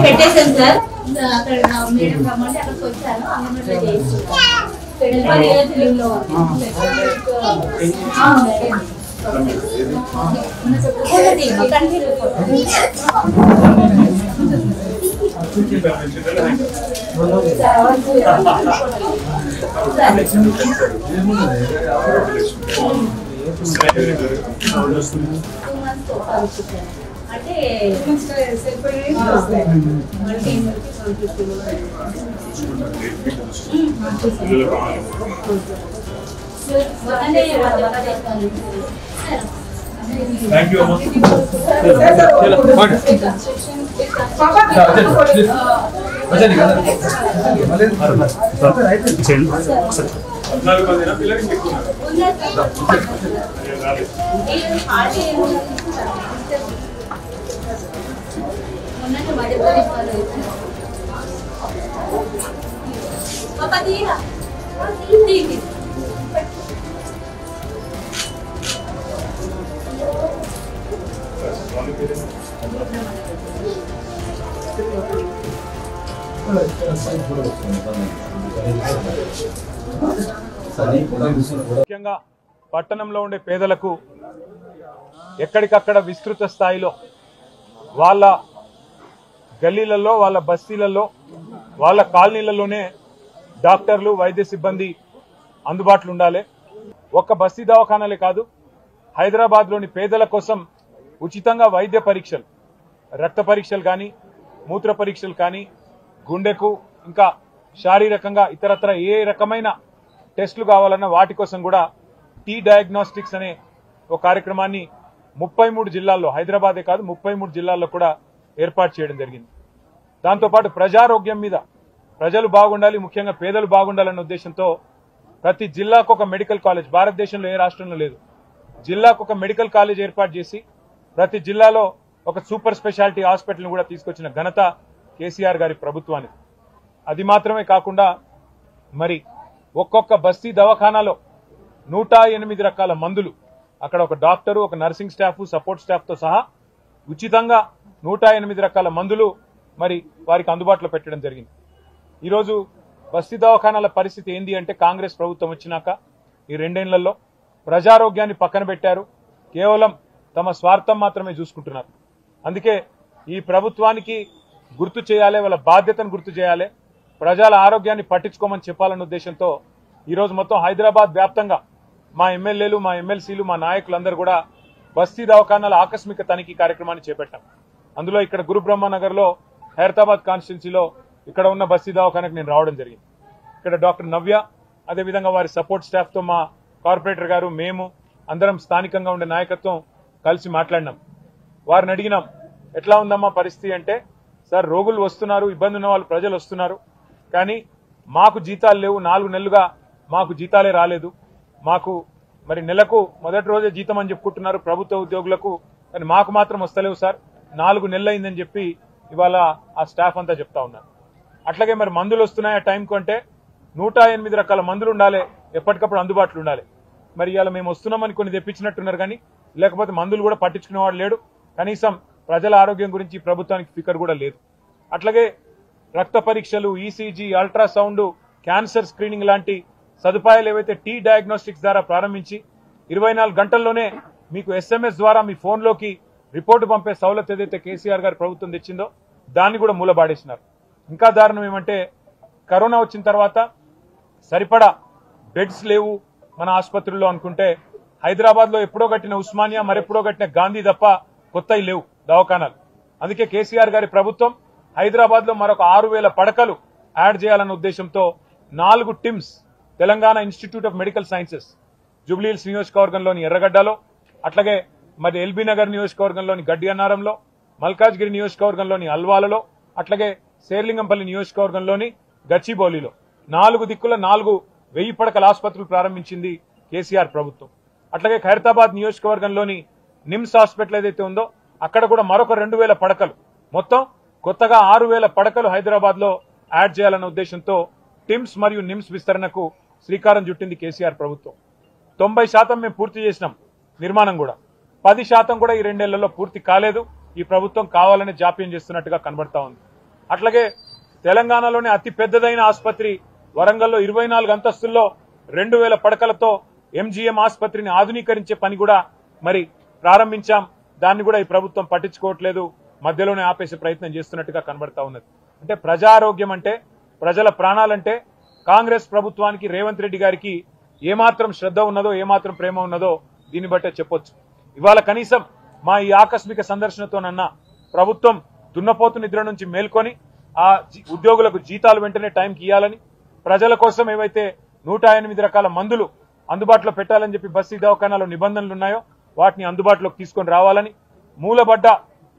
పెట్టేసాను సార్. అక్కడ మేడం రమ్మంటే అక్కడికి వచ్చాను. అంగన్వాడీలో చేయిస్తున్నాను. డెలివరీ లీవ్లో అంటే Thank you. ముఖ్యంగా పట్టణంలో ఉండే పేదలకు ఎక్కడికక్కడ విస్తృత స్థాయిలో వాళ్ళ గల్లీలలో వాళ్ళ బస్తీలలో వాళ్ళ కాలనీలలోనే డాక్టర్లు వైద్య సిబ్బంది అందుబాటులో ఉండాలి. ఒక్క బస్తీ దవాఖానాలే కాదు, హైదరాబాద్లోని పేదల కోసం ఉచితంగా వైద్య పరీక్షలు, రక్త పరీక్షలు కానీ, మూత్ర పరీక్షలు కానీ, గుండెకు ఇంకా శారీరకంగా ఇతరత్ర ఏ రకమైన టెస్టులు కావాలన్నా వాటి కోసం కూడా టీ డయాగ్నోస్టిక్స్ అనే ఒక కార్యక్రమాన్ని 33 జిల్లాల్లో, హైదరాబాదే కాదు 33 జిల్లాల్లో కూడా ఏర్పాటు చేయడం జరిగింది. దాంతోపాటు ప్రజారోగ్యం మీద ప్రజలు బాగుండాలి, ముఖ్యంగా పేదలు బాగుండాలన్న ఉద్దేశంతో ప్రతి జిల్లాకు ఒక మెడికల్ కాలేజ్, భారతదేశంలో ఏ రాష్ట్రంలో లేదు, జిల్లాకు ఒక మెడికల్ కాలేజ్ ఏర్పాటు చేసి ప్రతి జిల్లాలో ఒక సూపర్ స్పెషాలిటీ హాస్పిటల్ని కూడా తీసుకొచ్చిన ఘనత కేసీఆర్ గారి ప్రభుత్వానికి. అది మాత్రమే కాకుండా మరి ఒక్కొక్క బస్తీ దవాఖానాలో 108 రకాల మందులు, అక్కడ ఒక డాక్టరు, ఒక నర్సింగ్ స్టాఫ్, సపోర్ట్ స్టాఫ్తో సహా ఉచితంగా 108 రకాల మందులు మరి వారికి అందుబాటులో పెట్టడం జరిగింది. ఈరోజు బస్తీ దవాఖానాల పరిస్థితి ఏంది అంటే, కాంగ్రెస్ ప్రభుత్వం వచ్చినాక ఈ 2 ఏళ్లలో ప్రజారోగ్యాన్ని పక్కన పెట్టారు, కేవలం తమ స్వార్థం మాత్రమే చూసుకుంటున్నారు. అందుకే ఈ ప్రభుత్వానికి గుర్తు చేయాలి, వాళ్ళ బాధ్యతను గుర్తు చేయాలి, ప్రజల ఆరోగ్యాన్ని పట్టించుకోమని చెప్పాలన్న ఉద్దేశంతో ఈరోజు మొత్తం హైదరాబాద్ వ్యాప్తంగా మా ఎమ్మెల్యేలు, మా ఎమ్మెల్సీలు, మా నాయకులందరూ కూడా బస్తీ దవాఖానాల ఆకస్మిక తనిఖీ కార్యక్రమాన్ని చేపట్టాం. అందులో ఇక్కడ గురుబ్రహ్మనగర్లో హైదరాబాద్ కాన్స్టిట్యున్సీలో ఇక్కడ ఉన్న బస్తీ దవాఖానకు నేను రావడం జరిగింది. ఇక్కడ డాక్టర్ నవ్య, అదేవిధంగా వారి సపోర్ట్ స్టాఫ్తో మా కార్పొరేటర్ గారు, మేము అందరం స్థానికంగా ఉండే నాయకత్వం కలిసి మాట్లాడినాం. వారిని అడిగినాం, ఎట్లా ఉందమ్మా పరిస్థితి అంటే, సార్ రోగులు వస్తున్నారు, ఇబ్బంది ఉన్న వాళ్ళు ప్రజలు వస్తున్నారు, కానీ మాకు జీతాలు లేవు, 4 నెలలుగా మాకు జీతాలే రాలేదు, మాకు మరి నెలకు మొదటి రోజే జీతం అని చెప్పుకుంటున్నారు ప్రభుత్వ ఉద్యోగులకు, కానీ మాకు మాత్రం వస్తలేవు సార్, 4 నెలలు అయిందని చెప్పి ఇవాళ ఆ స్టాఫ్ అంతా చెప్తా ఉన్నారు. అట్లాగే మరి మందులు వస్తున్నాయి ఆ టైంకు అంటే 108 రకాల మందులు ఉండాలి, ఎప్పటికప్పుడు అందుబాటులో ఉండాలి. మరి ఇవాళ మేము వస్తున్నామని కొన్ని తెప్పించినట్టున్నారు, కానీ లేకపోతే మందులు కూడా పట్టించుకునేవాడు లేడు, కనీసం ప్రజల ఆరోగ్యం గురించి ప్రభుత్వానికి ఫికర్ కూడా లేదు. అట్లాగే రక్త పరీక్షలు, ఈసీజీ, అల్ట్రాసౌండ్, క్యాన్సర్ స్క్రీనింగ్ లాంటి సదుపాయాలు ఏవైతే టీ డయాగ్నోస్టిక్స్ ద్వారా ప్రారంభించి 24 గంటల్లోనే మీకు ఎస్ఎంఎస్ ద్వారా మీ ఫోన్లోకి రిపోర్టు పంపే సౌలత్ ఏదైతే కేసీఆర్ గారి ప్రభుత్వం తెచ్చిందో దాన్ని కూడా మూలబాడేసినారు. ఇంకా దారుణం ఏమంటే, కరోనా వచ్చిన తర్వాత సరిపడా బెడ్స్ లేవు మన ఆసుపత్రుల్లో అనుకుంటే, హైదరాబాద్లో ఎప్పుడో కట్టిన ఉస్మానియా, మరెప్పుడో కట్టిన గాంధీ తప్ప కొత్తవి లేవు దవాఖానాలు. అందుకే కేసీఆర్ గారి ప్రభుత్వం హైదరాబాద్లో మరొక 6000 పడకలు యాడ్ చేయాలన్న ఉద్దేశంతో 4 TIMS, Telangana institute of medical sciences Jubilee Hills నియోజకవర్గంలోని ఎర్రగడ్డలో, అట్లాగే మరి ఎల్బీ నగర్ నియోజకవర్గంలోని గడ్డి అన్నారంలో, మల్కాజ్గిరి నియోజకవర్గంలోని అల్వాలలో, అట్లాగే శేర్లింగంపల్లి నియోజకవర్గంలోని గచ్చిబౌలిలో 4 దిక్కుల 4,000 పడకల ఆసుపత్రులు ప్రారంభించింది కేసీఆర్ ప్రభుత్వం. అట్లాగే ఖైరతాబాద్ నియోజకవర్గంలోని నిమ్స్ హాస్పిటల్ ఏదైతే ఉందో అక్కడ కూడా మరొక 2000 పడకలు, మొత్తం కొత్తగా 6000 పడకలు హైదరాబాద్ లో యాడ్ చేయాలన్న ఉద్దేశంతో టిమ్స్ మరియు నిమ్స్ విస్తరణకు శ్రీకారం చుట్టింది కేసీఆర్ ప్రభుత్వం. 90% మేము పూర్తి చేసినాం నిర్మాణం కూడా, 10% కూడా ఈ 2 ఏళ్లలో పూర్తి కాలేదు. ఈ ప్రభుత్వం కావాలని జాప్యం చేస్తున్నట్టుగా కనబడతా ఉంది. అట్లాగే తెలంగాణలోనే అతి పెద్దదైన ఆసుపత్రి వరంగల్లో 24 అంతస్తుల్లో 2000 పడకలతో ఎంజీఎం ఆసుపత్రిని ఆధునీకరించే పని కూడా మరి ప్రారంభించాం. దాన్ని కూడా ఈ ప్రభుత్వం పట్టించుకోవట్లేదు, మధ్యలోనే ఆపేసే ప్రయత్నం చేస్తున్నట్టుగా కనబడతా ఉన్నది. అంటే ప్రజారోగ్యం అంటే, ప్రజల ప్రాణాలంటే కాంగ్రెస్ ప్రభుత్వానికి, రేవంత్ రెడ్డి గారికి ఏమాత్రం శ్రద్ధ ఉన్నదో, ఏమాత్రం ప్రేమ ఉన్నదో దీన్ని బట్టే చెప్పొచ్చు. ఇవాళ కనీసం మా ఈ ఆకస్మిక సందర్శనతోనన్నా ప్రభుత్వం దున్నపోతు నిద్ర నుంచి మేల్కొని ఆ ఉద్యోగులకు జీతాలు వెంటనే టైంకి ఇవ్వాలని, ప్రజల కోసం ఏవైతే 108 రకాల మందులు అందుబాటులో పెట్టాలని చెప్పి బస్తీ దవాఖానాలో నిబంధనలు ఉన్నాయో వాటిని అందుబాటులోకి తీసుకొని రావాలని, మూలబడ్డ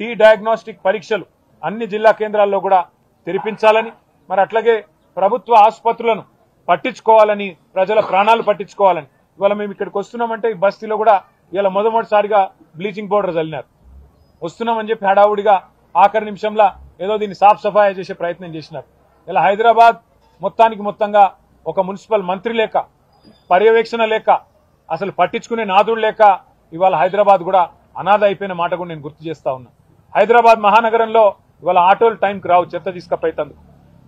టీ డయాగ్నోస్టిక్ పరీక్షలు అన్ని జిల్లా కేంద్రాల్లో కూడా తెరిపించాలని, మరి అట్లాగే ప్రభుత్వ ఆసుపత్రులను పట్టించుకోవాలని, ప్రజల ప్రాణాలు పట్టించుకోవాలని. ఇవాళ మేము ఇక్కడికి వస్తున్నామంటే ఈ బస్తీలో కూడా ఇలా మొదటిసారిగా బ్లీచింగ్ పౌడర్ చల్లినారు. వస్తున్నామని చెప్పి హడావుడిగా ఆఖరి నిమిషంలో ఏదో దీన్ని సాఫ్ సఫాయి చేసే ప్రయత్నం చేసినారు. ఇలా హైదరాబాద్ మొత్తంగా ఒక మున్సిపల్ మంత్రి లేక, పర్యవేక్షణ లేక, అసలు పట్టించుకునే నాదుడు లేక ఇవాళ హైదరాబాద్ కూడా అనాథ అయిపోయిన మాట కూడా నేను గుర్తు చేస్తా ఉన్నా. హైదరాబాద్ మహానగరంలో ఇవాళ ఆటోలు టైంకి రావు చెత్త తీసుకపోయేందుకు.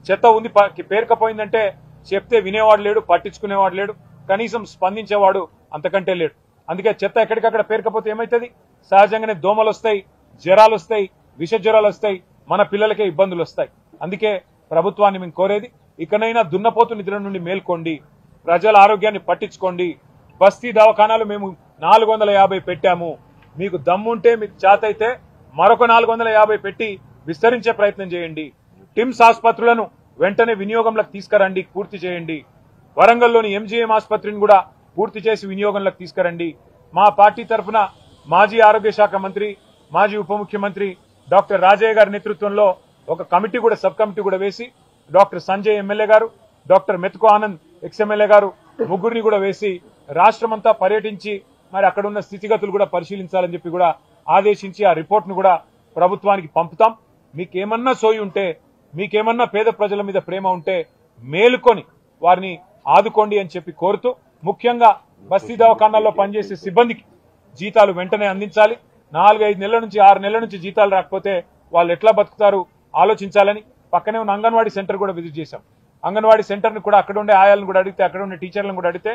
చెత్త ఉంది పేరుకపోయిందంటే చెప్తే వినేవాడు లేడు, పట్టించుకునేవాడు లేడు, కనీసం స్పందించేవాడు అంతకంటే లేడు. అందుకే చెత్త ఎక్కడికక్కడ పేరుకపోతే ఏమవుతుంది? సహజంగానే దోమలు వస్తాయి, జ్వరాలు వస్తాయి, విష జ్వరాలు వస్తాయి, మన పిల్లలకే ఇబ్బందులు వస్తాయి. అందుకే ప్రభుత్వాన్ని మేము కోరేది, ఇకనైనా దున్నపోతు నిద్ర నుండి మేల్కోండి, ప్రజల ఆరోగ్యాన్ని పట్టించుకోండి. బస్తీ దవాఖానాలు మేము 450 పెట్టాము, మీకు దమ్ముంటే, మీకు చేతైతే మరొక 450 పెట్టి విస్తరించే ప్రయత్నం చేయండి. టిమ్స్ ఆసుపత్రులను వెంటనే వినియోగంలోకి తీసుకురండి, పూర్తి చేయండి. వరంగల్లోని ఎంజీఎం ఆసుపత్రిని కూడా పూర్తి చేసి వినియోగంలోకి తీసుకురండి. మా పార్టీ తరఫున మాజీ ఆరోగ్య శాఖ మంత్రి, మాజీ ఉప ముఖ్యమంత్రి డాక్టర్ రాజయ్య గారి నేతృత్వంలో ఒక కమిటీ కూడా, సబ్ కమిటీ కూడా వేసి, డాక్టర్ సంజయ్ ఎమ్మెల్యే గారు, డాక్టర్ మెతుకు ఆనంద్ ఎక్స్ఎమ్మెల్యే గారు ముగ్గురిని కూడా వేసి రాష్ట్రమంతా పర్యటించి మరి అక్కడ ఉన్న స్థితిగతులు కూడా పరిశీలించాలని చెప్పి కూడా ఆదేశించి ఆ రిపోర్ట్ ను కూడా ప్రభుత్వానికి పంపుతాం. మీకేమన్నా సోయి ఉంటే, మీకేమన్నా పేద ప్రజల మీద ప్రేమ ఉంటే మేలుకొని వారిని ఆదుకోండి అని చెప్పి కోరుతూ, ముఖ్యంగా బస్తీ దవాఖానాల్లో పనిచేసే సిబ్బందికి జీతాలు వెంటనే అందించాలి. 4-5 నెలల నుంచి 6 నెలల నుంచి జీతాలు రాకపోతే వాళ్ళు ఎట్లా బతుకుతారు ఆలోచించాలని పక్కనే ఉన్న అంగన్వాడీ సెంటర్ కూడా విజిట్ చేశాం. అంగన్వాడీ సెంటర్ ని కూడా అక్కడ ఉండే ఆయాలను కూడా అడిగితే, అక్కడ ఉండే టీచర్లను కూడా అడిగితే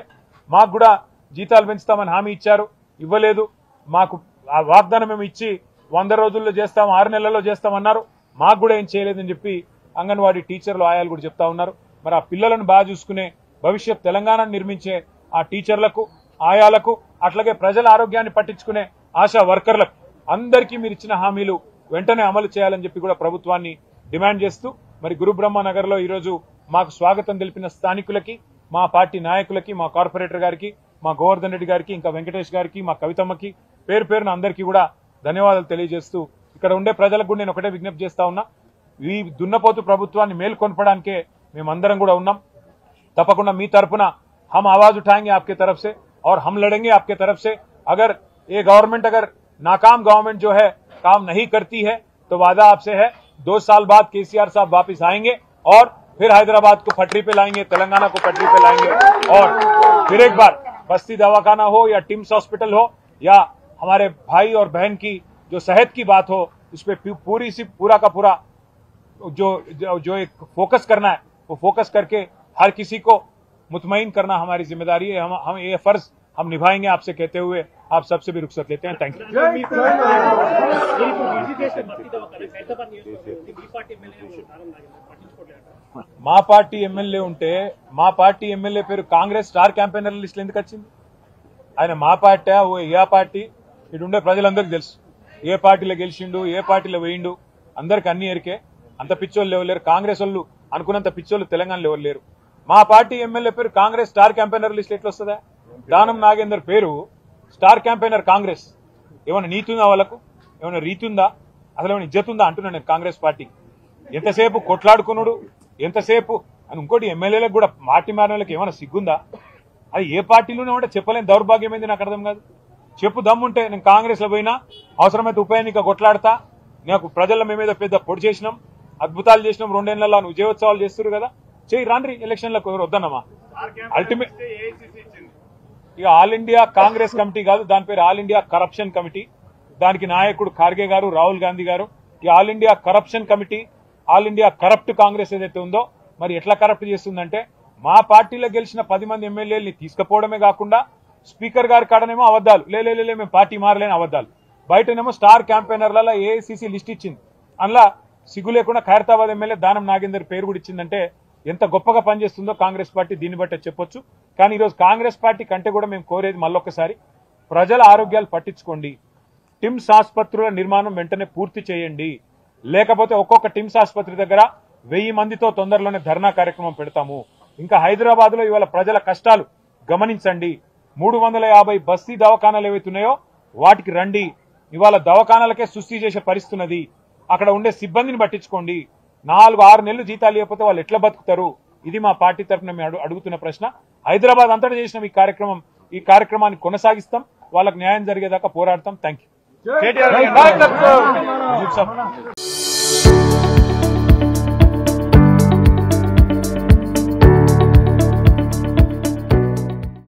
మాకు కూడా జీతాలు పెంచుతామని హామీ ఇచ్చారు, ఇవ్వలేదు. మాకు ఆ వాగ్దానం మేము ఇచ్చి 100 రోజుల్లో చేస్తాం, 6 నెలల్లో చేస్తామన్నారు, మాకు కూడా ఏం చేయలేదని చెప్పి అంగన్వాడీ టీచర్లు, ఆయాలు కూడా చెప్తా ఉన్నారు. మరి ఆ పిల్లలను బాగా చూసుకునే, భవిష్యత్ తెలంగాణను నిర్మించే ఆ టీచర్లకు, ఆయాలకు, అట్లాగే ప్రజల ఆరోగ్యాన్ని పట్టించుకునే ఆశా వర్కర్లకు అందరికీ మీరు ఇచ్చిన హామీలు వెంటనే అమలు చేయాలని చెప్పి కూడా ప్రభుత్వాన్ని డిమాండ్ చేస్తూ, మరి గురుబ్రహ్మనగర్ లో ఈరోజు మాకు స్వాగతం తెలిపిన స్థానికులకి, మా పార్టీ నాయకులకి, మా కార్పొరేటర్ గారికి, మా గోవర్ధన్ రెడ్డి గారికి, ఇంకా వెంకటేష్ గారికి, మా కవితమ్మకి పేరు పేరున అందరికీ కూడా ధన్యవాదాలు తెలియజేస్తూ, ఇక్కడ ఉండే ప్రజలకు కూడా నేను ఒకటే విజ్ఞప్తి చేస్తా ఉన్నా, ఈ దున్నపోతు ప్రభుత్వాన్ని మేల్కొల్పడానికే మేమందరం కూడా ఉన్నాం. తప్పకుండా మీ తరఫున हम आवाज उठाएंगे आपके तरफ से और हम लड़ेंगे आपके तरफ से. अगर ये गवर्नमेंट, अगर नाकाम गवर्नमेंट जो है काम नहीं करती है तो वादा आपसे है 2 साल बाद केसीआर साहब वापस आएंगे और फिर हैदराबाद को पटरी पे लाएंगे, तेलंगाना को पटरी पे लाएंगे और फिर एक बार बस्ती दवाखाना हो या टिम्स हॉस्पिटल हो या हमारे भाई और बहन की जो सेहत की बात हो, उस पर पूरा का पूरा जो एक फोकस करना है, वो फोकस करके हर किसी को मुतमईन करना हमारी जिम्मेदारी है. हम ये फर्ज हम निभाएंगे आपसे कहते हुए आप सबसे भी रुखसत लेते हैं. Thank you. మా పార్టీ ఎమ్మెల్యే ఉంటే, మా పార్టీ ఎమ్మెల్యే పేరు కాంగ్రెస్ స్టార్ క్యాంపెయినర్ లిస్ట్ ఎందుకు వచ్చింది? ఆయన మా పార్టీ, ఓ ఏ పార్టీ, ఇటు ఉండే ప్రజలందరికీ తెలుసు ఏ పార్టీలో గెలిచిండు, ఏ పార్టీలో వేయిండు, అందరికి అన్ని ఎరికే. అంత పిచ్చోళ్ళు ఎవరు లేరు, కాంగ్రెస్ వాళ్ళు అనుకున్నంత పిచ్చోళ్ళు తెలంగాణలో ఎవరు లేరు. మా పార్టీ ఎమ్మెల్యే పేరు కాంగ్రెస్ స్టార్ క్యాంపెయినర్ లిస్ట్ ఎట్లా వస్తుందా? దానం నాగేందర్ పేరు స్టార్ క్యాంపెయినర్ కాంగ్రెస్. ఏమైనా నీతి ఉందా వాళ్ళకు? ఏమైనా రీతి ఉందా? అసలు ఏమైనా ఇజ్జత్ ఉందా అంటున్నాను నేను కాంగ్రెస్ పార్టీ. ఎంతసేపు కొట్లాడుకున్నాడు, ఎంతసేపు అని. ఇంకోటి ఎమ్మెల్యేలకు కూడా పార్టీ మారిన వాళ్ళకి ఏమైనా సిగ్గుందా? అది ఏ పార్టీలోనే ఉంటే చెప్పలేని దౌర్భాగ్యం ఏంది నాకు అర్థం కాదు. చెప్పు దమ్ముంటే నేను కాంగ్రెస్ లో పోయినా, అవసరమైతే ఉప ఎన్నిక కొట్లాడతా, నాకు ప్రజల మీద పెద్ద పొడి చేసినాం, అద్భుతాలు చేసినాం, 2 నెలల విజయోత్సవాలు చేస్తారు కదా, చేయి రాండ్రి ఎలక్షన్లకు, ఎవరు వద్దన్నమా. అల్టిమేట్ ఇక ఆల్ ఇండియా కాంగ్రెస్ కమిటీ కాదు, దాని పేరు ఆల్ ఇండియా కరప్షన్ కమిటీ. దానికి నాయకుడు ఖార్గే గారు, రాహుల్ గాంధీ గారు. ఈ all India corruption committee all India corrupt Congress ఏదైతే ఉందో మరి ఎట్లా కరప్ట్ చేస్తుందంటే మా పార్టీలో గెలిచిన 10 మంది ఎమ్మెల్యేలని తీసుకుపోవడమే కాకుండా స్పీకర్ గారి కాడనేమో అబద్దాలు లే మేము పార్టీ మారలేని అబద్దాలు, బయటనేమో స్టార్ క్యాంపెయినర్లలో ఏఐసిసి లిస్ట్ ఇచ్చింది, అందులో సిగ్గు లేకుండా ఖైరతాబాద్ ఎమ్మెల్యే దానం నాగేందర్ పేరు కూడా ఇచ్చిందంటే ఎంత గొప్పగా పనిచేస్తుందో కాంగ్రెస్ పార్టీ దీన్ని బట్టే చెప్పొచ్చు. కానీ ఈరోజు కాంగ్రెస్ పార్టీ కంటే కూడా మేము కోరేది మళ్ళొక్కసారి ప్రజల ఆరోగ్యాలు పట్టించుకోండి, టిమ్స్ ఆసుపత్రుల నిర్మాణం వెంటనే పూర్తి చేయండి, లేకపోతే ఒక్కొక్క టిమ్స్ ఆసుపత్రి దగ్గర 1000 మందితో తొందరలోనే ధర్నా కార్యక్రమం పెడతాము. ఇంకా హైదరాబాద్ లో ఇవాళ ప్రజల కష్టాలు గమనించండి. 350 బస్తీ దవాఖానాలు ఏవైతున్నాయో వాటికి రండి. ఇవాళ దవాఖానాలకే సుస్థి చేసే పరిస్థితి ఉన్నది. అక్కడ ఉండే సిబ్బందిని పట్టించుకోండి. 4-6 నెలలు జీతాలు ఇవ్వకపోతే వాళ్ళు ఎట్లా బతుకుతారు? ఇది మా పార్టీ తరఫున మేము అడుగుతున్న ప్రశ్న. హైదరాబాద్ అంతటా చేసిన ఈ కార్యక్రమాన్ని కొనసాగిస్తాం, వాళ్ళకు న్యాయం జరిగేదాకా పోరాడతాం. Thank you.